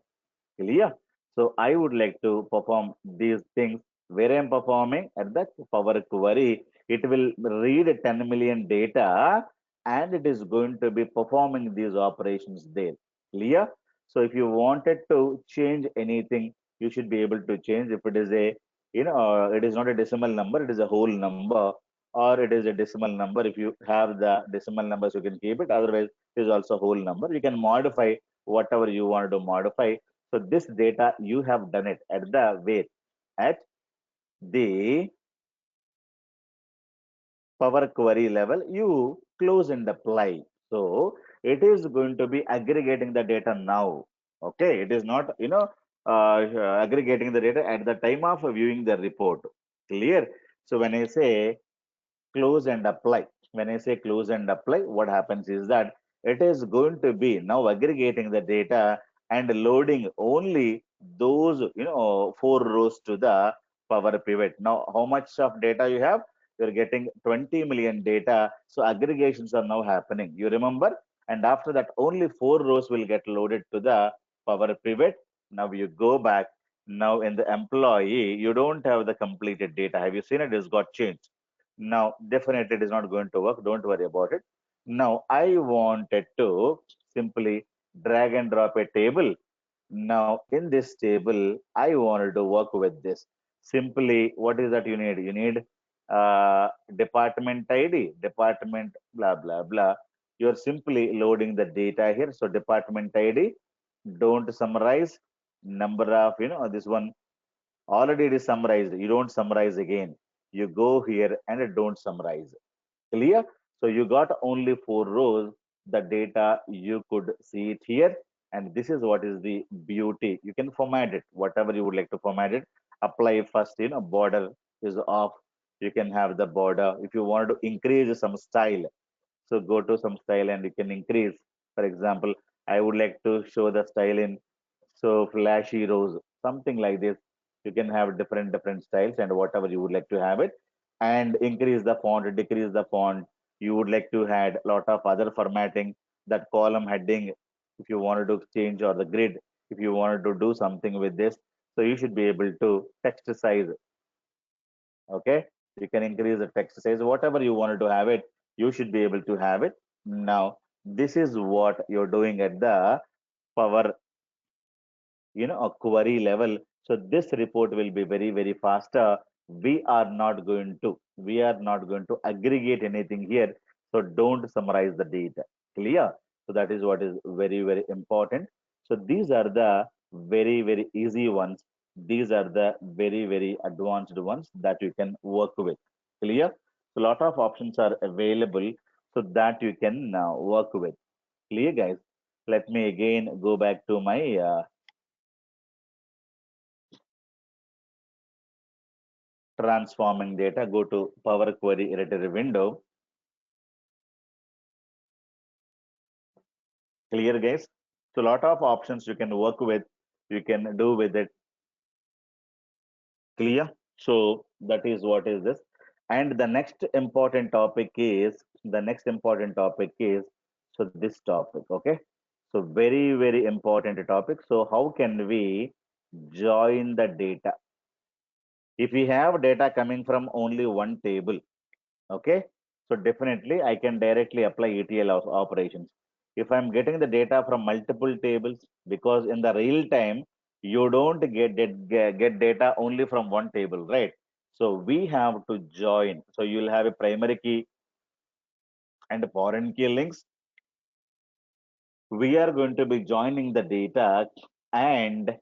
Clear? So I would like to perform these things where I'm performing at the Power Query. It will read 10 million data and it is going to be performing these operations there. Clear? So if you wanted to change anything, you should be able to change. If it is it is not a decimal number, it is a whole number, or it is a decimal number. If you have the decimal numbers, you can keep it. Otherwise, it is also a whole number. You can modify whatever you want to modify. So this data, you have done it at the where? At the Power Query level, you close and apply. So it is going to be aggregating the data now. Okay, it is not, aggregating the data at the time of viewing the report. Clear? So when I say close and apply, when I say close and apply, what happens is that it is going to be now aggregating the data and loading only those 4 rows to the Power Pivot. Now how much of data you have? you're getting 20 million data. So aggregations are now happening. You remember? And after that, only 4 rows will get loaded to the Power Pivot. Now you go back. Now in the employee, you don't have the completed data. Have you seen it? It's got changed. Now, definitely it is not going to work. Don't worry about it. Now, I wanted to simply drag and drop a table. Now, in this table, I wanted to work with this. Simply, what is that you need? You need department ID, department blah, blah, blah. You're simply loading the data here. So, department ID, don't summarize, number of, this one already it is summarized. You don't summarize again. You go here and don't summarize. Clear? So you got only 4 rows. The data you could see it here. And this is what is the beauty. You can format it, whatever you would like to format it. Apply first, border is off. You can have the border. If you want to increase some style, so go to some style and you can increase. For example, I would like to show the style in so flashy rows, something like this. You can have different styles and whatever you would like to have it, and increase the font, decrease the font. You would like to add a lot of other formatting, that column heading, if you wanted to change, or the grid, if you wanted to do something with this. So you should be able to text size. Okay, you can increase the text size, whatever you wanted to have it, you should be able to have it. Now, this is what you're doing at the Power a query level. So this report will be very faster. We are not going to aggregate anything here. So don't summarize the data. Clear? So that is what is very important. So these are the very easy ones. These are the very advanced ones that you can work with. Clear? So a lot of options are available so that you can work with. Clear, guys? Let me again go back to my transforming data. Go to Power Query Editor window. Clear, guys? So a lot of options you can work with, you can do with it. Clear? So that is what is this. And the next important topic is, so this topic, okay? So very important topic. So how can we join the data? If we have data coming from only one table, okay, so definitely I can directly apply ETL operations. If I'm getting the data from multiple tables, because in the real time, you don't get data only from one table, right? So we have to join. So you'll have a primary key and foreign key links. We are going to be joining the data and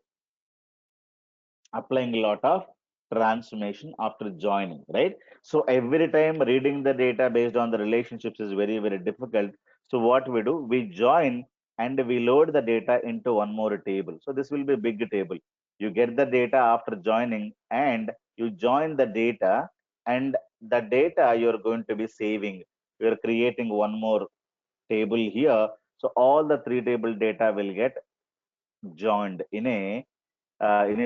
applying a lot of transformation after joining, right? So every time reading the data based on the relationships is very difficult. So what we do, we join and we load the data into one more table. So this will be a big table. You get the data after joining and you join the data, and the data you're going to be saving. You're creating one more table here. So all the 3 table data will get joined in a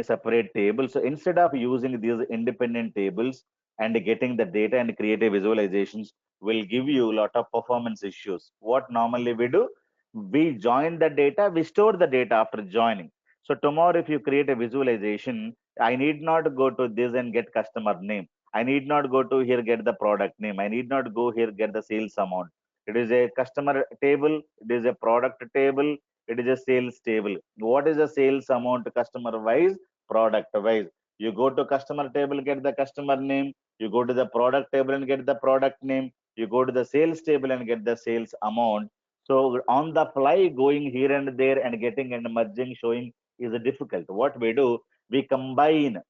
separate table. So instead of using these independent tables and getting the data and creative visualizations, will give you a lot of performance issues. What normally we do, we join the data, we store the data after joining. So tomorrow, if you create a visualization, I need not go to this and get customer name. I need not go to here, get the product name. I need not go here, get the sales amount. It is a customer table. It is a product table. It is a sales table. What is the sales amount customer wise, product wise? You go to customer table, get the customer name. You go to the product table and get the product name. You go to the sales table and get the sales amount. So on the fly, going here and there and getting and merging, showing is difficult. What we do, we combine,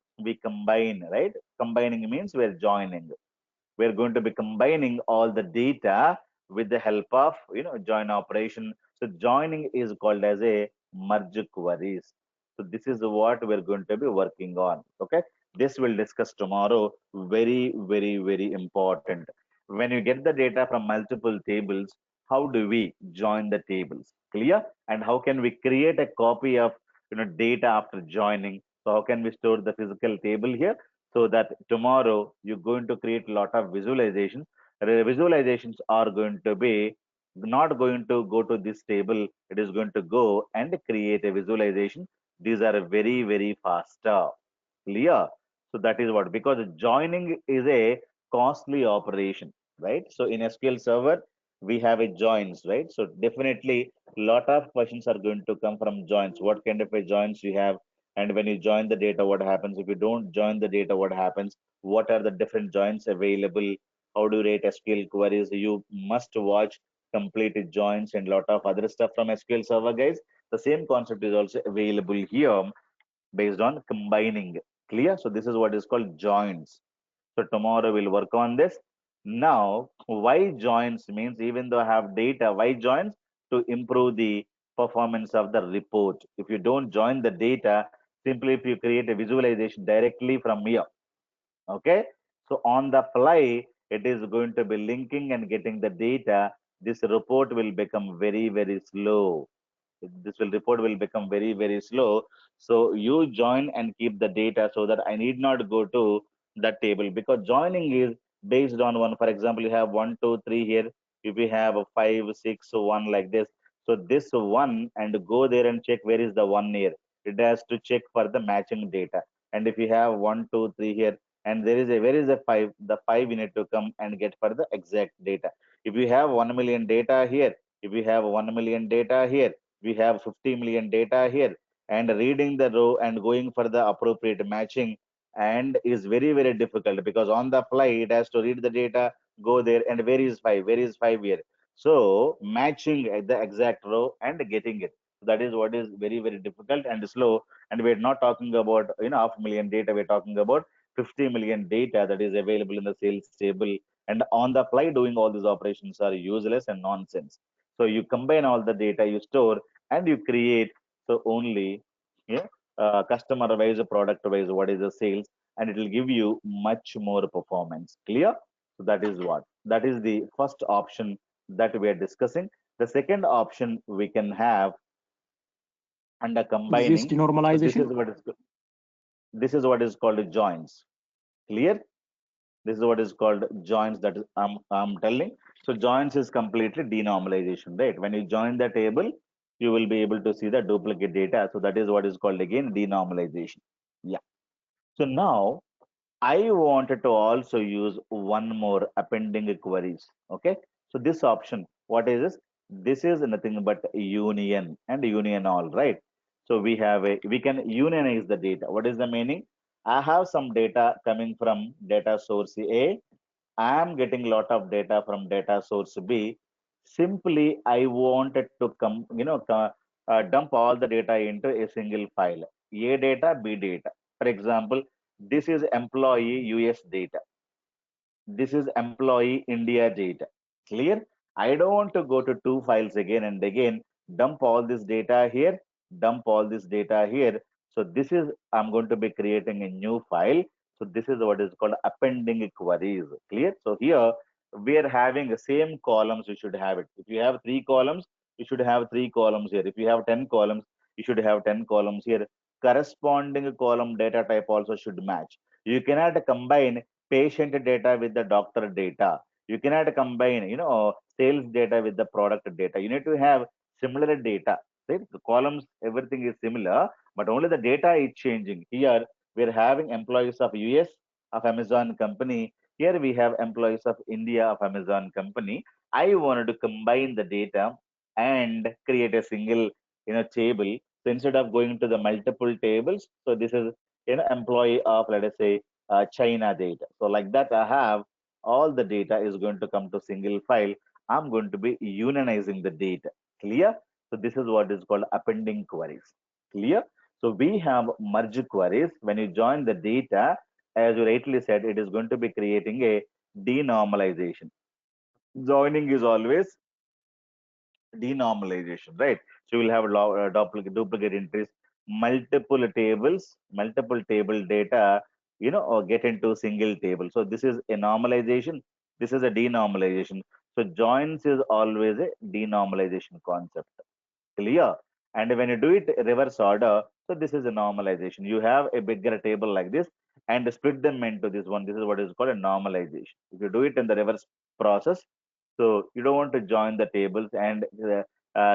right? Combining means we're joining. We're going to be combining all the data with the help of join operation. So joining is called as a merge queries. So this is what we're going to be working on. Okay, this will discuss tomorrow. Very important. When you get the data from multiple tables, how do we join the tables? Clear? And how can we create a copy of data after joining? So how can we store the physical table here? so that tomorrow you're going to create a lot of visualizations. The visualizations are going to be not going to go to this table. It is going to go and create a visualization. These are very, very faster. Clear? So that is what, because joining is a costly operation, right? So in SQL Server, we have a joins, right? So definitely a lot of questions are going to come from joins. What kind of a joins you have? And when you join the data, what happens? If you don't join the data, what happens? What are the different joins available? How do you rate SQL queries? You must watch completed joins and lot of other stuff from SQL Server, guys. The same concept is also available here based on combining. Clear? So this is what is called joins. So tomorrow we'll work on this. Now, why joins means, even though I have data, why joins? To improve the performance of the report. If you don't join the data, simply if you create a visualization directly from here, okay? So on the fly, it is going to be linking and getting the data. This report will become very, very slow. This will report will become very, very slow. So you join and keep the data so that I need not go to that table, because joining is based on one. For example, you have 1 2 3 here. If you have a 5 6 1 like this, so this one, and go there and check where is the one here. It has to check for the matching data. And if you have 1 2 3 here, and there is a, where is the 5, the 5 you need to come and get for the exact data. If you have 1 million data here, if you have 1 million data here, we have 50 million data here, and reading the row and going for the appropriate matching and is very, very difficult, because on the fly it has to read the data, go there, and where is 5, where is 5 here. So matching at the exact row and getting it, that is what is very, very difficult and slow. And we're not talking about, you know, half million data, we're talking about 50 million data that is available in the sales table. And on the fly doing all these operations are useless and nonsense. So you combine all the data, you store, and you create, so only, yeah, customer wise, product wise, what is the sales, and it will give you much more performance. Clear? So that is what, that is the first option that we are discussing. The second option we can have under This combining. So denormalization. this is what is called joins. Clear? This is what is called joins, that is I'm telling. So joins is completely denormalization, right? When you join the table, you will be able to see the duplicate data. So that is what is called again denormalization. Yeah. So now I wanted to also use one more appending queries. Okay. So this option, what is this? This is nothing but union and union all, right? So we have a, we can unionize the data. What is the meaning? I have some data coming from data source A. I am getting a lot of data from data source B. Simply, I wanted to come, dump all the data into a single file. A data, B data. For example, this is employee US data. This is employee India data. Clear? I don't want to go to two files again and again, dump all this data here, dump all this data here. So this is, I'm going to be creating a new file. So this is what is called appending queries. Clear? So here we are having the same columns, you should have it. If you have 3 columns, you should have 3 columns here. If you have 10 columns, you should have 10 columns here. Corresponding column data type also should match. You cannot combine patient data with the doctor data. You cannot combine, sales data with the product data. You need to have similar data. Right? The columns, everything is similar, but only the data is changing. Here we're having employees of US of Amazon company. Here we have employees of India of Amazon company. I wanted to combine the data and create a single, table. So instead of going to the multiple tables, so this is, employee of, let us say, China data. So like that, I have all the data is going to come to single file. I'm going to be unionizing the data. Clear? So this is what is called appending queries. Clear? So we have merge queries. When you join the data, as you rightly said, it is going to be creating a denormalization. Joining is always denormalization, right? So you will have duplicate entries, multiple table data, or get into single table. So this is a normalization. This is a denormalization. So joins is always a denormalization concept. Clear? And when you do it reverse order, so this is a normalization. You have a bigger table like this, and split them into this one. This is what is called a normalization. If you do it in the reverse process, so you don't want to join the tables and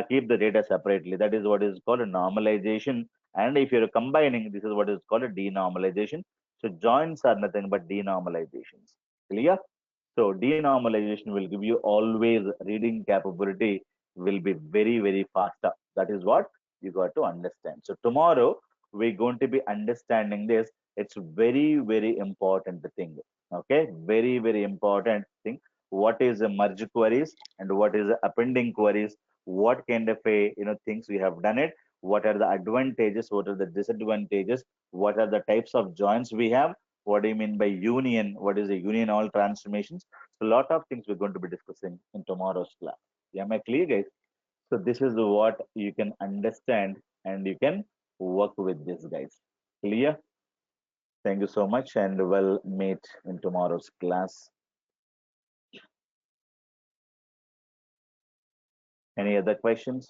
keep the data separately. That is what is called a normalization. And if you're combining, this is what is called a denormalization. So joins are nothing but denormalizations. Clear? So denormalization will give you always reading capability will be very, very faster. That is what you got to understand. So tomorrow we're going to be understanding this. It's very, very important thing. Okay, very, very important thing. What is a merge queries and what is a appending queries? What kind of a things we have done it? What are the advantages? What are the disadvantages? What are the types of joins we have? What do you mean by union? What is a union all transformations? So a lot of things we're going to be discussing in tomorrow's class. Yeah, am I clear, guys? So this is what you can understand and you can work with this, guys. Clear? Thank you so much and we'll meet in tomorrow's class. Any other questions?